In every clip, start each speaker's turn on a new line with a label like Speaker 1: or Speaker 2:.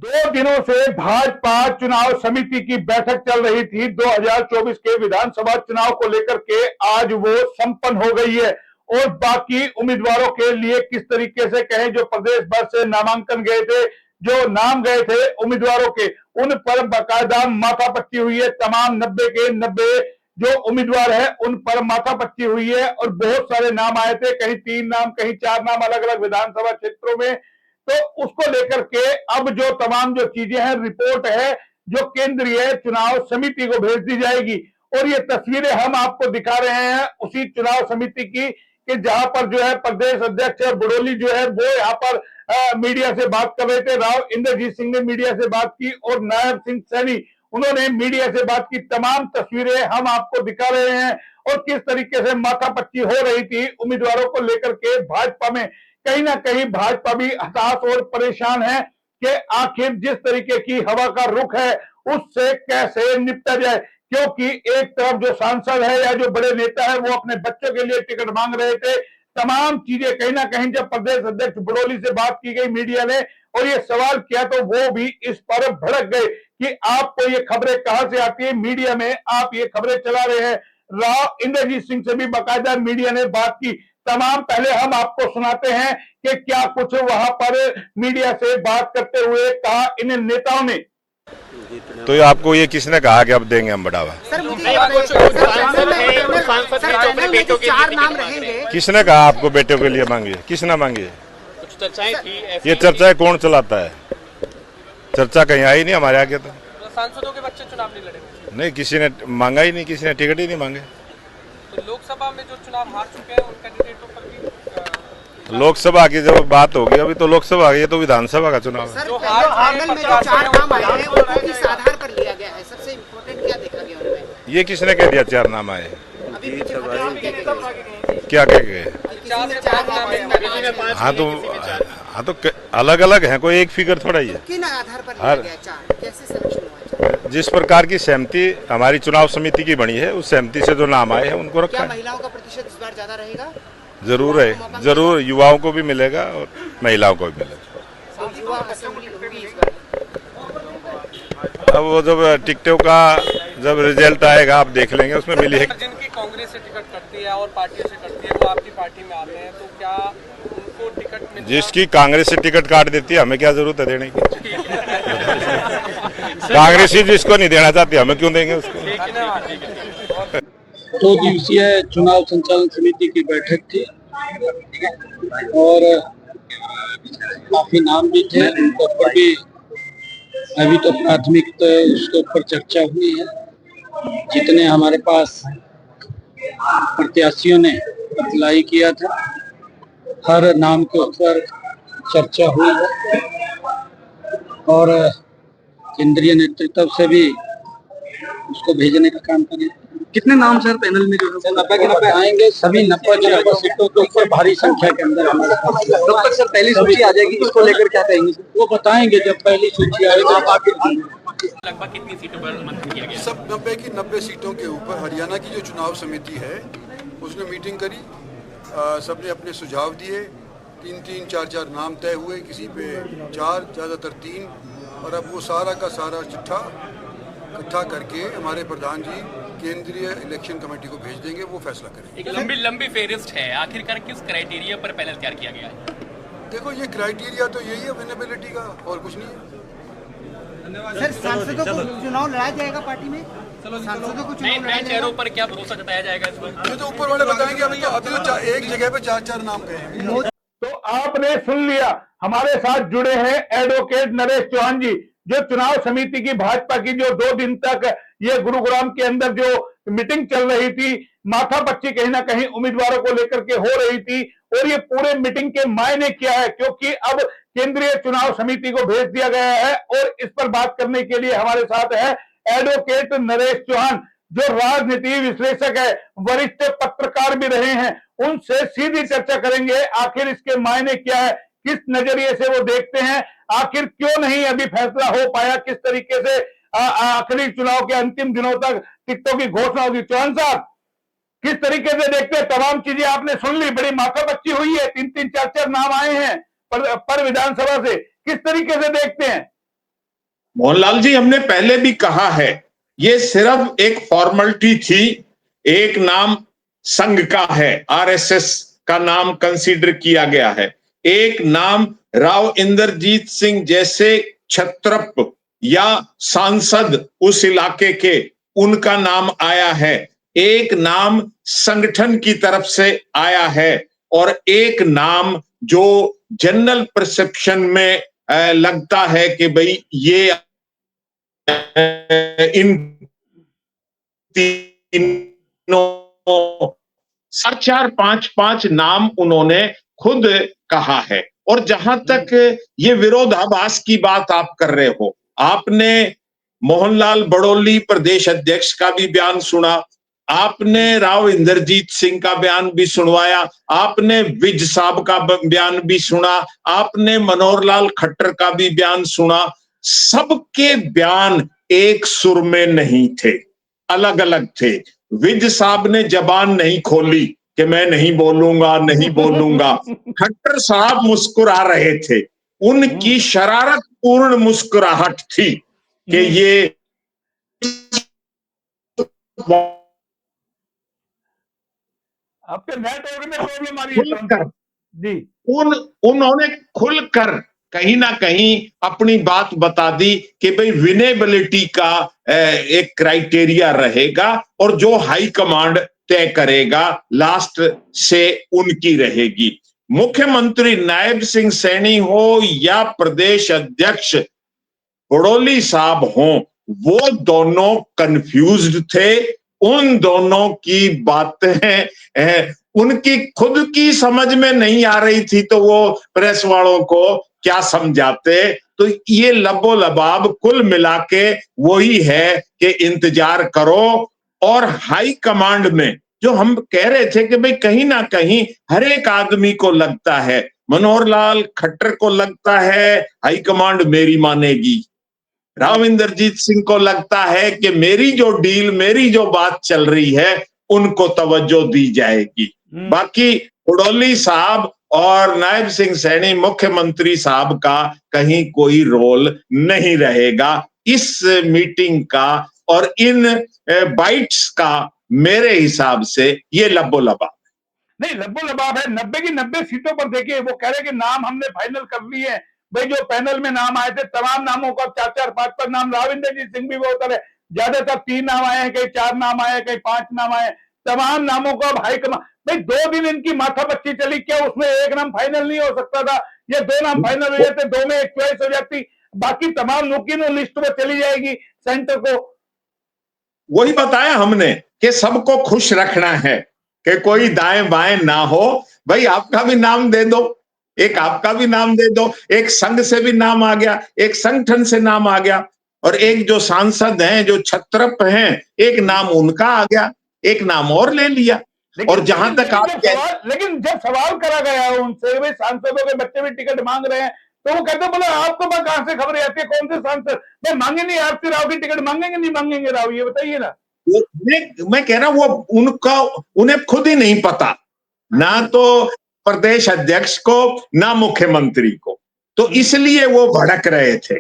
Speaker 1: दो दिनों से भाजपा चुनाव समिति की बैठक चल रही थी। 2024 के विधानसभा चुनाव को लेकर के आज वो संपन्न हो गई है और बाकी उम्मीदवारों के लिए किस तरीके से कहें, जो प्रदेश भर से नामांकन गए थे, जो नाम गए थे उम्मीदवारों के, उन पर बाकायदा माथापच्ची हुई है। तमाम 90 के 90 जो उम्मीदवार है उन पर माथापच्ची हुई है और बहुत सारे नाम आए थे, कहीं 3 नाम, कहीं 4 नाम अलग अलग विधानसभा क्षेत्रों में। तो उसको लेकर के अब जो तमाम जो चीजें हैं, रिपोर्ट है जो केंद्रीय चुनाव समिति को भेज दी जाएगी। और ये तस्वीरें हम आपको दिखा रहे हैं उसी चुनाव समिति की, कि जहां पर जो है प्रदेश अध्यक्ष बड़ोली जो है वो यहाँ पर मीडिया से बात कर रहे थे। राव इंद्रजीत सिंह ने मीडिया से बात की और नायब सिंह सैनी उन्होंने मीडिया से बात की। तमाम तस्वीरें हम आपको दिखा रहे हैं और किस तरीके से माथापच्ची हो रही थी उम्मीदवारों को लेकर के भाजपा में। कहीं ना कहीं भाजपा भी हताश और परेशान है कि आखिर जिस तरीके की हवा का रुख है उससे कैसे निपटा जाए, क्योंकि एक तरफ जो सांसद है या जो बड़े नेता है वो अपने बच्चों के लिए टिकट मांग रहे थे। तमाम चीजें कहीं ना कहीं जब प्रदेश अध्यक्ष बड़ोली से बात की गई मीडिया ने और ये सवाल किया तो वो भी इस पर भड़क गए कि आपको ये खबरें कहां से आती है, मीडिया में आप ये खबरें चला रहे हैं। राव इंद्रजीत सिंह से भी बाकायदा मीडिया ने बात की। तमाम पहले हम आपको सुनाते हैं कि क्या कुछ वहां पर मीडिया से बात करते हुए कहा इन नेताओं ने।
Speaker 2: तो ये आपको ये किसने कहा कि अब देंगे हम बढ़ावा?
Speaker 3: सर मुझे चार नाम रहेंगे।
Speaker 2: किसने कहा आपको बेटों के लिए मांगिए? किसने मांगी है?
Speaker 4: कुछ चर्चाएं थी।
Speaker 2: ये चर्चाएं कौन चलाता है? चर्चा कहीं आई नहीं हमारे आगे। तो
Speaker 4: सांसदों के बच्चे चुनाव नहीं लड़ेंगे?
Speaker 2: नहीं, किसी ने मांगा ही नहीं, किसी ने टिकट ही नहीं मांगे।
Speaker 4: तो लोकसभा में जो चुनाव हार चुके हैं उन कैंडिडेटों पर भी
Speaker 2: लोकसभा की जब बात होगी, अभी तो लोकसभा आ गई, ये तो विधानसभा का चुनाव है।
Speaker 3: सर पैनल में जो चार नाम आए हैं वो किस आधार पर लिया गया है? सबसे इम्पोर्टेंट क्या देखा गया उनमें?
Speaker 2: ये किसने कह दिया 4 नाम आए?
Speaker 3: अभी
Speaker 2: क्या कह गए? हाँ तो अलग अलग है, कोई एक फिगर थोड़ा ही है।
Speaker 3: किन आधार पर लिया गया चार? कैसे सिलेक्शन हुआ?
Speaker 2: जिस प्रकार की सहमति हमारी चुनाव समिति की बनी है उस सहमति से जो नाम आए हैं उनको रखा
Speaker 3: क्या
Speaker 2: है।
Speaker 3: महिलाओं का प्रतिशत इस बार ज्यादा रहेगा?
Speaker 2: जरूर है, जरूर युवाओं को भी मिलेगा और महिलाओं को भी मिलेगा।
Speaker 3: युवा असेंबली होगी इस बार।
Speaker 2: अब वो जब टिकटों का जब रिजल्ट आएगा आप देख लेंगे, उसमें मिली है।
Speaker 4: जिनकी कांग्रेस से टिकट कटती है और पार्टियों से कटती है वो आपकी पार्टी में आते हैं, तो क्या उनको टिकट मिलता?
Speaker 2: जिसकी कांग्रेस से टिकट काट देती है हमें क्या जरूरत है देने की? कांग्रेस ही जिसको नहीं देना चाहती हमें क्यों देंगे उसको?
Speaker 5: 2 दिवसीय चुनाव संचालन समिति की बैठक थी और काफी नाम भी थे, उनके ऊपर भी अभी तो प्राथमिक तो उसके ऊपर चर्चा हुई है। जितने हमारे पास प्रत्याशियों ने अप्लाई किया था हर नाम के ऊपर चर्चा हुई है और केंद्रीय नेतृत्व से भी उसको भेजने का काम करें।
Speaker 6: कितने नाम सर पैनल में जो है?
Speaker 5: 90 के 90 आएंगे, सभी 90 सीटों के ऊपर भारी संख्या के अंदर हमारे पास।
Speaker 6: कब तक सर पहली सूची आ जाएगी, इसको लेकर क्या कहेंगे?
Speaker 5: वो बताएंगे जब पहली सूची आएगी।
Speaker 4: लगभग कितनी सीटों पर मंथन किया गया?
Speaker 7: सब 90 की 90 सीटों के ऊपर हरियाणा की जो चुनाव समिति है उसने मीटिंग करी, सबने अपने सुझाव दिए, 3-3, 4-4 नाम तय हुए, किसी पे 4, ज़्यादातर 3, और अब वो सारा का सारा चिट्ठा इकट्ठा करके हमारे प्रधान जी केंद्रीय इलेक्शन कमेटी को भेज देंगे, वो फैसला करेंगे।
Speaker 4: एक लंबी फेरिस्ट है, आखिरकार किस क्राइटेरिया पर पैनल तैयार किया गया है?
Speaker 7: देखो ये क्राइटेरिया तो यही है विनेबिलिटी का, और कुछ नहीं है।
Speaker 3: सर सांसदों को चुनाव लड़ा जाएगा पार्टी में? सांसदों को चुनाव लड़ा
Speaker 4: चेहरों पर क्या भरोसा जताया जाएगा इस बार?
Speaker 7: ये तो ऊपर वाले बताएंगे, अभी तो एक जगह पे 4-4 नाम गए हैं।
Speaker 1: तो आपने सुन लिया, हमारे साथ जुड़े हैं एडवोकेट नरेश चौहान जी, जो चुनाव समिति की भाजपा की जो 2 दिन तक ये गुरुग्राम के अंदर जो मीटिंग चल रही थी, माथापच्ची कहीं ना कहीं उम्मीदवारों को लेकर के हो रही थी। और ये पूरे मीटिंग के मायने क्या है, क्योंकि अब केंद्रीय चुनाव समिति को भेज दिया गया है। और इस पर बात करने के लिए हमारे साथ है एडवोकेट नरेश चौहान, जो राजनीति विश्लेषक है, वरिष्ठ पत्रकार भी रहे हैं। उनसे सीधी चर्चा करेंगे, आखिर इसके मायने क्या है, किस नजरिए से वो देखते हैं, आखिर क्यों नहीं अभी फैसला हो पाया, किस तरीके से आखिरी चुनाव के अंतिम दिनों तक टिकटों की घोषणा होगी। चौहान साहब, किस तरीके से देखते हैं? तमाम चीजें आपने सुन ली, बड़ी माथापच्ची हुई है, 3-3, 4-4 नाम आए हैं पर विधानसभा से, किस तरीके से देखते हैं?
Speaker 8: मोहनलाल जी, हमने पहले भी कहा है, ये सिर्फ एक फॉर्मेलिटी थी। एक नाम संघ का है, आरएसएस का नाम कंसीडर किया गया है। एक नाम राव इंद्रजीत सिंह जैसे क्षत्रप या सांसद उस इलाके के, उनका नाम आया है। एक नाम संगठन की तरफ से आया है और एक नाम जो जनरल परसेप्शन में लगता है कि भाई ये इन तीनों 4-5 नाम उन्होंने खुद कहा है। और जहां तक ये विरोधाभास की बात आप कर रहे हो, आपने मोहनलाल बड़ौली प्रदेश अध्यक्ष का भी बयान सुना, आपने राव इंद्रजीत सिंह का बयान भी सुनवाया, आपने विज साहब का बयान भी सुना, आपने मनोहर लाल खट्टर का भी बयान सुना। सबके बयान एक सुर में नहीं थे, अलग अलग थे। विज साहब ने जबान नहीं खोली कि मैं नहीं बोलूंगा, नहीं बोलूंगा। खट्टर साहब मुस्कुरा रहे थे, उनकी शरारत पूर्ण मुस्कुराहट थी कि ये
Speaker 1: आपके नेटवर्क में प्रॉब्लम आ रही
Speaker 8: खुलकर
Speaker 1: है जी।
Speaker 8: उन्होंने खुलकर कहीं ना कहीं अपनी बात बता दी कि भाई विनेबिलिटी का एक क्राइटेरिया रहेगा और जो हाई कमांड तय करेगा लास्ट से उनकी रहेगी। मुख्यमंत्री नायब सिंह सैनी हो या प्रदेश अध्यक्ष बड़ौली साहब हों, वो दोनों कंफ्यूज्ड थे। उन दोनों की बातें उनकी खुद की समझ में नहीं आ रही थी, तो वो प्रेस वालों को क्या समझाते। तो ये लबो लबाब कुल मिला के वही है कि इंतजार करो। और हाई कमांड में जो हम कह रहे थे कि भाई कहीं ना कहीं हर एक आदमी को लगता है, मनोहर लाल खट्टर को लगता है हाई कमांड मेरी मानेगी, राव इंद्रजीत सिंह को लगता है कि मेरी जो डील, मेरी जो बात चल रही है उनको तवज्जो दी जाएगी। बाकी बड़ौली साहब और नायब सिंह सैनी मुख्यमंत्री साहब का कहीं कोई रोल नहीं रहेगा इस मीटिंग का और इन बाइट्स का। मेरे हिसाब से ये लब्बो लबाब
Speaker 1: नहीं, लब्बो लबाब है। 90 की 90 सीटों पर देखिए, वो कह रहे कि नाम हमने फाइनल कर लिए हैं। भाई जो पैनल में नाम आए थे तमाम नामों का 4-4, 5-5 नाम, राव इंद्रजीत सिंह भी वो उतरे, ज्यादातर 3 नाम आए हैं, कहीं 4 नाम आए, कहीं 5 नाम आए। तमाम नामों को अब हाईकमान, भाई 2 दिन इनकी माथा पच्ची चली, क्या उसमें एक नाम फाइनल नहीं हो सकता था? ये 2 नाम फाइनल हो जाते, 2 में एक चॉइस हो जाती, बाकी तमाम नुकीन लिस्ट में चली जाएगी सेंटर को।
Speaker 8: वही बताया हमने कि सबको खुश रखना है कि कोई दाएं बाएं ना हो। भाई आपका भी नाम दे दो, एक आपका भी नाम दे दो, एक संघ से भी नाम आ गया, एक संगठन से नाम आ गया, और एक जो सांसद हैं जो छत्रप हैं, एक नाम उनका आ गया, एक नाम और ले लिया। और जहां तक आप
Speaker 1: लेकिन जब सवाल करा गया उनसे, भाई सांसदों के बच्चे भी टिकट मांग रहे हैं, तो वो कहते बोले आपको कहां से खबर आती है, कौन से सांसद भाई मांगे नहीं आरती राव की टिकट, मांगेंगे नहीं मांगेंगे राव, ये बताइए ना।
Speaker 8: मैं कह रहा हूं वो उनका उन्हें खुद ही नहीं पता, ना तो प्रदेश अध्यक्ष को ना मुख्यमंत्री को, तो इसलिए वो भड़क रहे थे।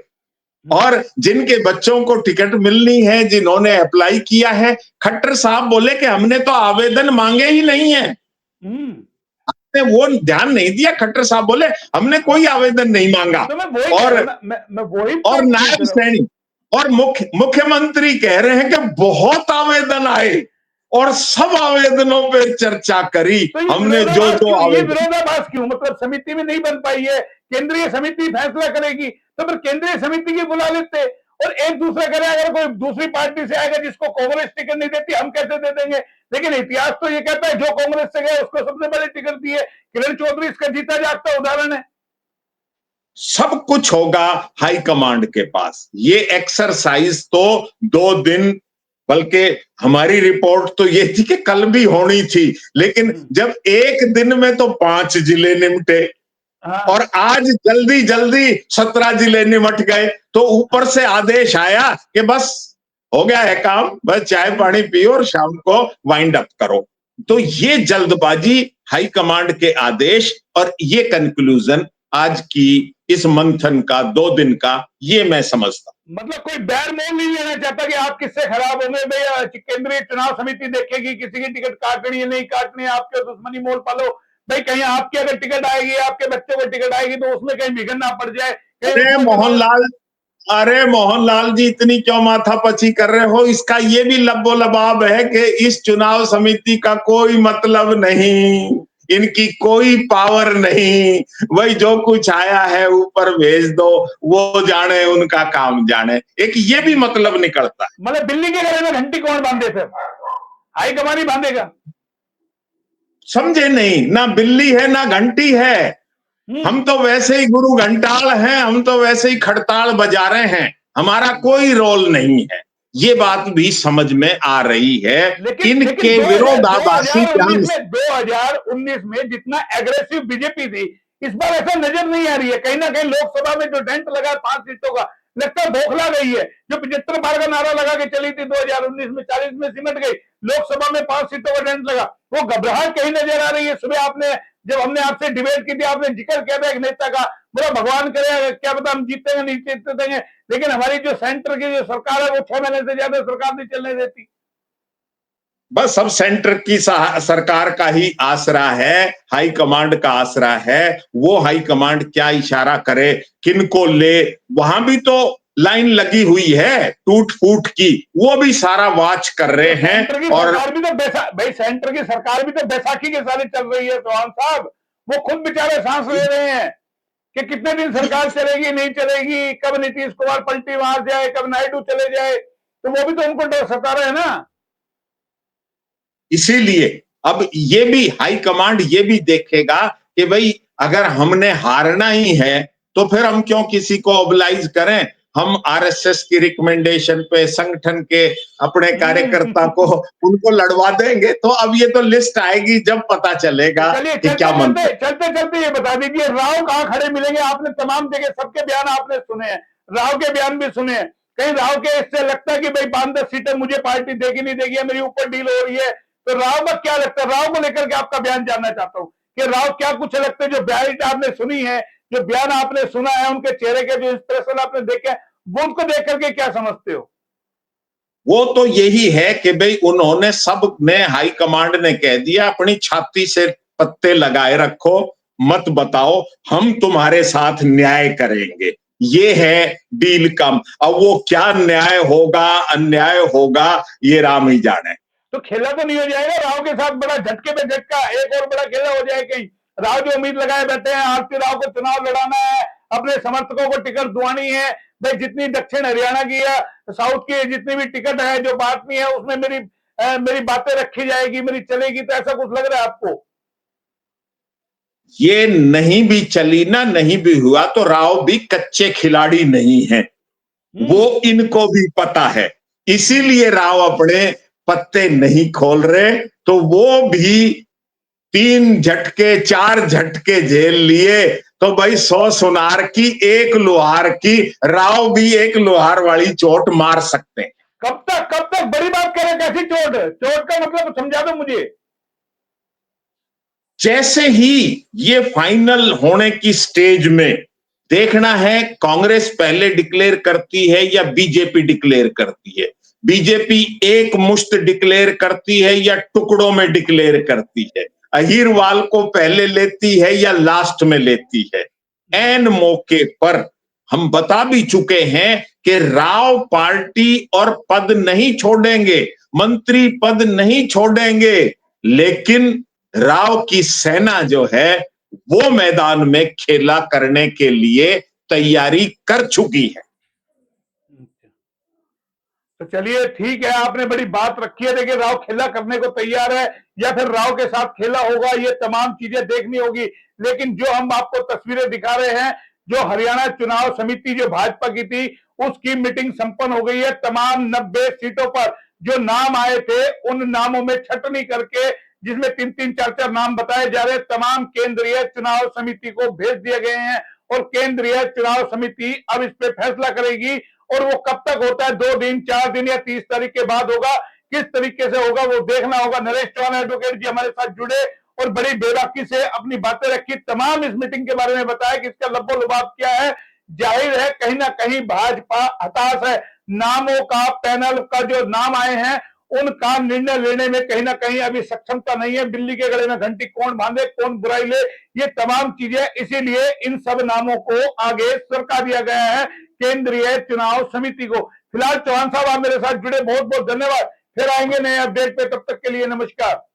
Speaker 8: और जिनके बच्चों को टिकट मिलनी है, जिन्होंने अप्लाई किया है, खट्टर साहब बोले कि हमने तो आवेदन मांगे ही नहीं है, आपने वो ध्यान नहीं दिया। खट्टर साहब बोले हमने कोई आवेदन नहीं मांगा। और नायब सैनी और मुख्यमंत्री कह रहे हैं कि बहुत आवेदन आए और सब आवेदनों पे चर्चा करी, तो हमने जो
Speaker 1: विरोधाभास क्यों, मतलब समिति में नहीं बन पाई है, केंद्रीय समिति फैसला करेगी, तो फिर केंद्रीय समिति की बुला लेते। और एक दूसरा करे, अगर कोई दूसरी पार्टी से आएगा जिसको कांग्रेस टिकट नहीं देती, हम कैसे दे देंगे? लेकिन इतिहास तो ये कहता है जो कांग्रेस से गया उसको सबसे बड़ी टिकट दी है। किरण चौधरी इसका जीता जागता उदाहरण है।
Speaker 8: सब कुछ होगा हाई कमांड के पास। ये एक्सरसाइज तो 2 दिन, बल्कि हमारी रिपोर्ट तो ये थी कि कल भी होनी थी, लेकिन जब एक दिन में तो 5 जिले निमटे और आज जल्दी जल्दी 17 जिले निमट गए, तो ऊपर से आदेश आया कि बस हो गया है काम, बस चाय पानी पियो और शाम को वाइंड अप करो। तो ये जल्दबाजी, हाई कमांड के आदेश और ये कंक्लूजन आज की इस मंथन का 2 दिन का, ये मैं समझता हूं।
Speaker 1: मतलब कोई बैर मोल नहीं लेना चाहता कि आप किससे खराब होंगे भाई, केंद्रीय चुनाव समिति देखेगी किसी की टिकट काटनी है नहीं काटनी है, आपके दुश्मनी मोल पालो भाई, कहीं आपकी अगर टिकट आएगी, आपके बच्चों को टिकट आएगी तो उसमें कहीं विघन ना पड़ जाए।
Speaker 8: अरे मोहनलाल जी, इतनी क्यों माथापची कर रहे हो? इसका ये भी लब्बो लबाब है कि इस चुनाव समिति का कोई मतलब नहीं, इनकी कोई पावर नहीं, वही जो कुछ आया है ऊपर भेज दो, वो जाने, उनका काम जाने, एक ये भी मतलब निकलता है।
Speaker 1: मतलब बिल्ली के गले में घंटी कौन बांधे? फिर हाईकमान ही बांधेगा?
Speaker 8: समझे नहीं ना, बिल्ली है ना घंटी है। हम तो वैसे ही गुरु घंटाल हैं, हम तो वैसे ही खड़ताल बजा रहे हैं, हमारा कोई रोल नहीं है। ये बात भी समझ में आ रही है। इनके विरोधाभासी
Speaker 1: 2019 में जितना एग्रेसिव बीजेपी थी, इस बार ऐसा नजर नहीं आ रही है। कहीं ना कहीं लोकसभा में जो डेंट लगा 5 सीटों का, लगता है बौखला गई है। जो 75 बार का नारा लगा के चली थी 2019 में, 40 में सिमट गई, लोकसभा में 5 सीटों का डेंट लगा, वो घबराहट कहीं नजर आ रही है। सुबह आपने, जब हमने आपसे डिबेट की थी, आपने जिक्र किया था एक नेता का, बोला भगवान करे क्या पता हम जीतेंगे नहीं जीतेंगे, लेकिन हमारी जो सेंटर की जो सरकार है वो 6 महीने से ज्यादा सरकार नहीं चलने देती।
Speaker 8: बस अब सेंटर की सरकार का ही आसरा है, हाई कमांड का आसरा है। वो हाई कमांड क्या इशारा करे, किनको ले, वहां भी तो लाइन लगी हुई है टूट फूट की, वो भी सारा वॉच कर रहे हैं। और
Speaker 1: भाई सेंटर की सरकार भी तो बैसाखी के साथ चल रही है चौहान साहब, वो खुद बेचारे सांस ले रहे हैं कि कितने दिन सरकार चलेगी नहीं चलेगी, कब नीतीश कुमार पलटी मार जाए, कब नायडू चले जाए, तो वो भी तो उनको डर सता रहे हैं ना।
Speaker 8: इसीलिए अब ये भी हाई कमांड ये भी देखेगा कि भाई अगर हमने हारना ही है तो फिर हम क्यों किसी को ऑबलाइज करें, हम आरएसएस की रिकमेंडेशन पे संगठन के अपने कार्यकर्ता को उनको लड़वा देंगे। तो अब ये तो लिस्ट आएगी जब पता चलेगा कि क्या मनते।
Speaker 1: चलते ये बता दीजिए, राव कहां खड़े मिलेंगे? आपने तमाम जगह सबके बयान आपने सुने हैं, राव के बयान भी सुने हैं। कहीं राव के इससे लगता है कि भाई 5-10 सीटें मुझे पार्टी देगी नहीं देगी, मेरी ऊपर डील हो रही है, तो राव का क्या लगता है? राव को लेकर के आपका बयान जानना चाहता हूं कि राव क्या कुछ लगता है, जो बयान आपने सुनी है, जो बयान आपने सुना है, उनके चेहरे के जो एक्सप्रेशन आपने देखे, वो उनको देख करके क्या समझते हो?
Speaker 8: वो तो यही है कि भाई उन्होंने, सब ने, हाई कमांड ने कह दिया अपनी छाती से पत्ते लगाए रखो, मत बताओ, हम तुम्हारे साथ न्याय करेंगे। ये है डील कम। अब वो क्या न्याय होगा अन्याय होगा ये राम ही जाने।
Speaker 1: तो खेला तो नहीं हो जाएगा राव के साथ? बड़ा झटके पे झटका, एक और बड़ा खेला हो जाए कहीं? राव जो उम्मीद लगाए बैठे हैं, आरती राव को चुनाव लड़ाना है, अपने समर्थकों को टिकट दुआनी है भाई, जितनी दक्षिण हरियाणा की या साउथ की जितनी भी टिकट है जो बांटनी है, उसमें मेरी बातें रखी जाएगी, मेरी चलेगी, तो ऐसा कुछ लग रहा है आपको?
Speaker 8: ये नहीं भी चली ना, नहीं भी हुआ तो राव भी कच्चे खिलाड़ी नहीं है, वो इनको भी पता है। इसीलिए राव अपने पत्ते नहीं खोल रहे। तो वो भी 3 झटके 4 झटके झेल लिए, तो भाई 100 सुनार की 1 लोहार की, राव भी 1 लोहार वाली चोट मार सकते हैं।
Speaker 1: कब तक बड़ी बात करें? कैसी चोट? चोट का मतलब समझा दो मुझे।
Speaker 8: जैसे ही ये फाइनल होने की स्टेज में देखना है कांग्रेस पहले डिक्लेयर करती है या बीजेपी डिक्लेयर करती है, बीजेपी एक मुश्त डिक्लेयर करती है या टुकड़ों में डिक्लेयर करती है, अहीरवाल को पहले लेती है या लास्ट में लेती है। एन मौके पर हम बता भी चुके हैं कि राव पार्टी और पद नहीं छोड़ेंगे, मंत्री पद नहीं छोड़ेंगे, लेकिन राव की सेना जो है वो मैदान में खेला करने के लिए तैयारी कर चुकी है।
Speaker 1: तो चलिए ठीक है, आपने बड़ी बात रखी है। देखिए राव खेला करने को तैयार है या फिर राव के साथ खेला होगा, ये तमाम चीजें देखनी होगी। लेकिन जो हम आपको तस्वीरें दिखा रहे हैं, जो हरियाणा चुनाव समिति जो भाजपा की थी, उसकी मीटिंग संपन्न हो गई है। तमाम 90 सीटों पर जो नाम आए थे, उन नामों में छटनी करके, जिसमें 3-3, 4-4 नाम बताए जा रहे, तमाम केंद्रीय चुनाव समिति को भेज दिए गए हैं और केंद्रीय चुनाव समिति अब इस पे फैसला करेगी। और वो कब तक होता है? 2 दिन, 4 दिन या 30 तारीख के बाद होगा। किस तरीके से होगा वो देखना होगा। नरेश चौहान एडवोकेट जी हमारे साथ जुड़े और बड़ी बेबाकी से अपनी बातें रखी, तमाम इस मीटिंग के बारे में बताया कि इसका लब्बो-लुबाब क्या है। जाहिर है कहीं ना कहीं भाजपा हताश है। नामों का पैनल का जो नाम आए हैं उनका निर्णय लेने में कहीं ना कहीं अभी सक्षमता नहीं है। बिल्ली के गले में घंटी कौन बांधे, कौन बुराई ले, ये तमाम चीजें, इसीलिए इन सब नामों को आगे सरका दिया गया है केंद्रीय चुनाव समिति को। फिलहाल चौहान साहब आप मेरे साथ जुड़े, बहुत बहुत धन्यवाद। फिर आएंगे नए अपडेट पे, तब तक के लिए नमस्कार।